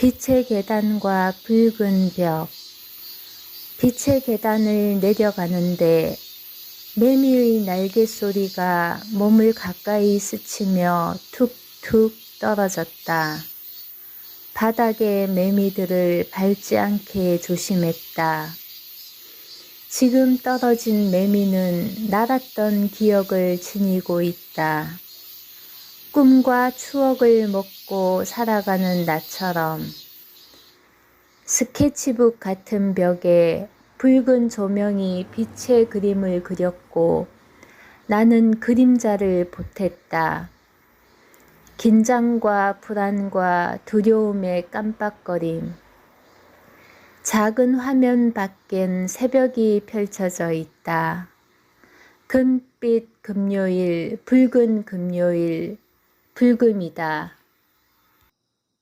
빛의 계단과 붉은 벽. 빛의 계단을 내려가는데 매미의 날개 소리가 몸을 가까이 스치며 툭툭 떨어졌다. 바닥에 매미들을 밟지 않게 조심했다. 지금 떨어진 매미는 날았던 기억을 지니고 있다. 꿈과 추억을 먹고 살아가는 나처럼 스케치북 같은 벽에 붉은 조명이 빛의 그림을 그렸고 나는 그림자를 보탰다. 긴장과 불안과 두려움의 깜빡거림. 작은 화면 밖엔 새벽이 펼쳐져 있다. 금빛 금요일, 붉은 금요일, 불금이다.